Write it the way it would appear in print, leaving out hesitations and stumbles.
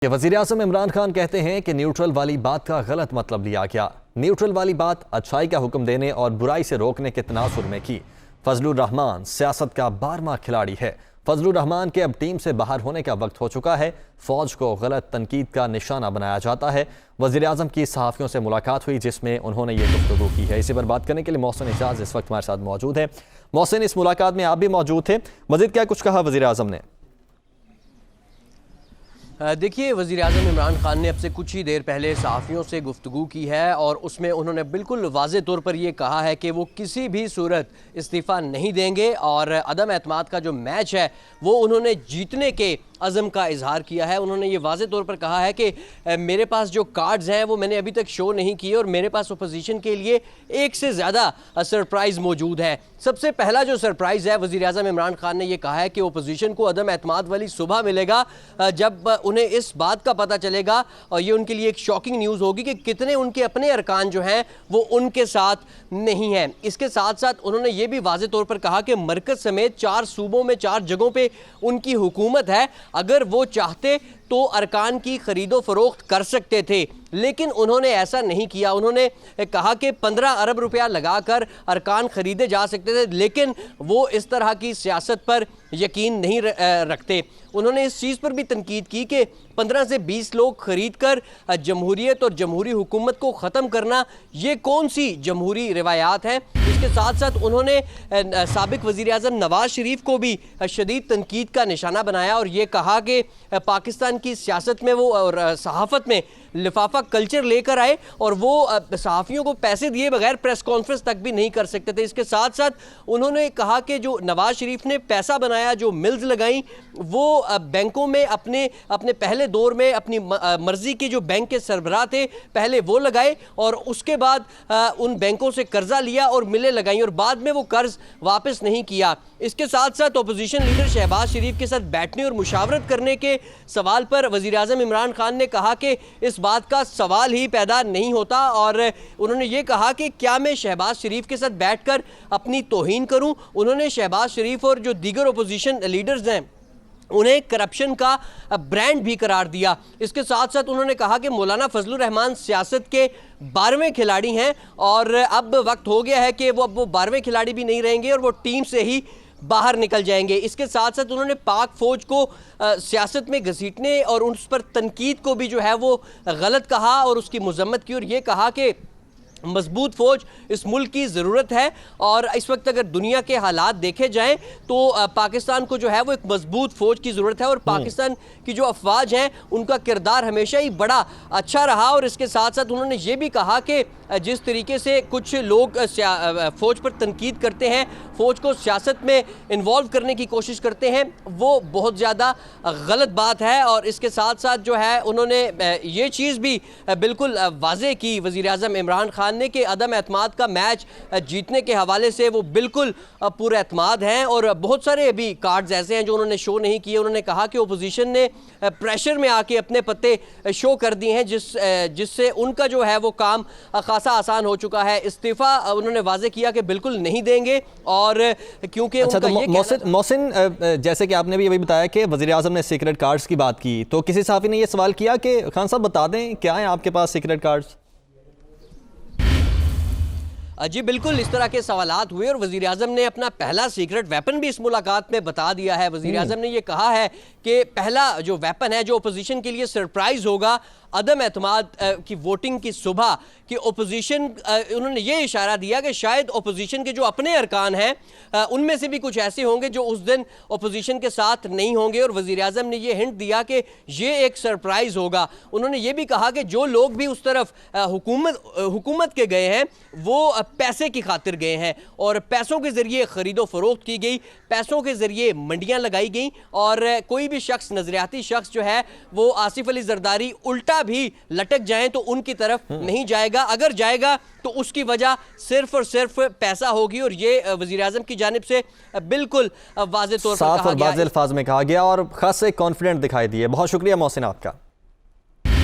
वज़ीर-ए-आज़म इमरान खान कहते हैं कि न्यूट्रल वाली बात का गलत मतलब लिया गया। न्यूट्रल वाली बात अच्छाई का हुक्म देने और बुराई से रोकने के तनासुर में की। फजलुर रहमान सियासत का 12वां खिलाड़ी है। फजलुर रहमान के अब टीम से बाहर होने का वक्त हो चुका है। फौज को गलत तनकीद का निशाना बनाया जाता है। वज़ीर-ए-आज़म की सहाफ़ियों से मुलाकात हुई जिसमें उन्होंने ये गुफ्तगू की है। इसी पर बात करने के लिए मोहसिन एजाज इस वक्त हमारे साथ मौजूद है। मोहसिन, इस मुलाकात में आप भी मौजूद थे, मज़ीद क्या कुछ कहा वज़ीर-ए-आज़म ने? देखिए, वज़ीर-ए-आज़म इमरान खान ने अब से कुछ ही देर पहले सहाफ़ियों से गुफ्तगू की है और उसमें उन्होंने बिल्कुल वाज़े तौर पर यह कहा है कि वो किसी भी सूरत इस्तीफ़ा नहीं देंगे और अदम एतमाद का जो मैच है वो उन्होंने जीतने के अज़म का इजहार किया है। उन्होंने ये वाज़े तौर पर कहा है कि मेरे पास जो कार्ड्स हैं वो मैंने अभी तक शो नहीं किए और मेरे पास अपोजिशन के लिए एक से ज़्यादा सरप्राइज़ मौजूद है। सबसे पहला जो सरप्राइज़ है, वज़ीर-ए-आज़म इमरान खान ने यह कहा है कि अपोजिशन को अदम एतमाद वाली सुबह मिलेगा जब उन्हें इस बात का पता चलेगा और ये उनके लिए एक शॉकिंग न्यूज़ होगी कि कितने उनके अपने अरकान जो हैं वो उनके साथ नहीं हैं। इसके साथ साथ उन्होंने ये भी वाज़े तौर पर कहा कि मरकज़ समेत 4 सूबों में 4 जगहों पे उनकी हुकूमत है। अगर वो चाहते तो अरकान की खरीदो फरोख्त कर सकते थे, लेकिन उन्होंने ऐसा नहीं किया। उन्होंने कहा कि 15 अरब रुपया लगाकर अरकान खरीदे जा सकते थे, लेकिन वो इस तरह की सियासत पर यकीन नहीं रखते। उन्होंने इस चीज़ पर भी तनकीद की कि 15 से 20 लोग खरीद कर जमहूरियत और जमहूरी हुकूमत को ख़त्म करना ये कौन सी जमहूरी रिवायात हैं। इसके साथ साथ उन्होंने साबिक वज़ीर-ए-आज़म नवाज शरीफ को भी शदीद तनकीद का निशाना बनाया और ये कहा कि पाकिस्तान की सियासत में वो और सहाफ़त में लिफाफा कल्चर लेकर आए और वो सहाफ़ियों को पैसे दिए बगैर प्रेस कॉन्फ्रेंस तक भी नहीं कर सकते थे। इसके साथ साथ उन्होंने कहा कि जो नवाज शरीफ ने पैसा बनाया, जो मिल्स लगाई, वो बैंकों में अपने पहले दौर में अपनी मर्जी के जो बैंक के सरबराह थे पहले वो लगाए और उसके बाद उन बैंकों से कर्जा लिया और मिलें लगाई और बाद में वो कर्ज वापस नहीं किया। इसके साथ साथ अपोजिशन लीडर शहबाज शरीफ के साथ बैठने और मुशावरत करने के सवाल पर वज़ीर-ए-आज़म इमरान खान ने कहा कि इस बात का सवाल ही पैदा नहीं होता और उन्होंने ये कहा कि क्या मैं शहबाज शरीफ के साथ बैठकर अपनी तौहीन करूं। उन्होंने शहबाज शरीफ और जो दीगर अपोजिशन लीडर्स हैं उन्हें करप्शन का ब्रांड भी करार दिया। इसके साथ साथ उन्होंने कहा कि मौलाना फजलुर रहमान सियासत के 12वें खिलाड़ी हैं और अब वक्त हो गया है कि वो 12वें खिलाड़ी भी नहीं रहेंगे और वो टीम से ही बाहर निकल जाएंगे। इसके साथ साथ उन्होंने पाक फौज को सियासत में घसीटने और उस पर तनकीद को भी जो है वो गलत कहा और उसकी मजम्मत की और ये कहा कि मजबूत फौज इस मुल्क की ज़रूरत है और इस वक्त अगर दुनिया के हालात देखे जाएं तो पाकिस्तान को जो है वो एक मजबूत फौज की ज़रूरत है और पाकिस्तान की जो अफवाज हैं उनका किरदार हमेशा ही बड़ा अच्छा रहा। और इसके साथ साथ उन्होंने ये भी कहा कि जिस तरीके से कुछ लोग फ़ौज पर तनकीद करते हैं, फ़ौज को सियासत में इन्वॉल्व करने की कोशिश करते हैं, वो बहुत ज़्यादा गलत बात है। और इसके साथ साथ जो है उन्होंने ये चीज़ भी बिल्कुल वाज़े की वज़ीर-ए-आज़म इमरान खान ने कि अदम एतमाद का मैच जीतने के हवाले से वो बिल्कुल पूरे एतमाद हैं और बहुत सारे अभी कार्ड्स ऐसे हैं जो उन्होंने शो नहीं किए। उन्होंने कहा कि अपोजिशन ने प्रेशर में आके अपने पत्ते शो कर दिए हैं जिससे उनका जो है वो काम खासा आसान हो चुका है। इस्तीफ़ा उन्होंने वाज़े किया कि बिल्कुल नहीं देंगे और क्योंकि अच्छा, तो मोहसिन, जैसे कि आपने भी अभी बताया कि वज़ीर-ए-आज़म ने सीक्रेट कार्ड्स की बात की, तो किसी साफ़ी ने यह सवाल किया कि खान साहब बता दें क्या है आपके पास सीक्रेट कार्ड्स? जी बिल्कुल, इस तरह के सवालात हुए और वज़ीर-ए-आज़म ने अपना पहला सीक्रेट वेपन भी इस मुलाकात में बता दिया है। वज़ीर-ए-आज़म ने यह कहा है कि पहला जो वेपन है जो अपोजिशन के लिए सरप्राइज़ होगा, अदम एतमाद की वोटिंग की सुबह कि अपोजिशन, उन्होंने ये इशारा दिया कि शायद अपोजिशन के जो अपने अरकान हैं उनमें से भी कुछ ऐसे होंगे जो उस दिन अपोजिशन के साथ नहीं होंगे और वज़ीर-ए-आज़म ने ये हिंट दिया कि ये एक सरप्राइज़ होगा। उन्होंने ये भी कहा कि जो लोग भी उस तरफ हुकूमत के गए हैं वो पैसे की खातिर गए हैं और पैसों के ज़रिए ख़रीदो फरोख्त की गई, पैसों के ज़रिए मंडियाँ लगाई गई और कोई भी शख्स, नज़रियाती शख्स जो है वो आसिफ अली जरदारी उल्टा भी लटक जाए तो उनकी तरफ नहीं जाएगा। अगर जाएगा तो उसकी वजह सिर्फ और सिर्फ पैसा होगी और ये वज़ीर-ए-आज़म की जानिब से बिल्कुल वाज़े तौर पर कहा गया, साफ और वाज़े अल्फाज में कहा गया और खासे कॉन्फिडेंट दिखाई दिए। बहुत शुक्रिया मोहसिन आपका।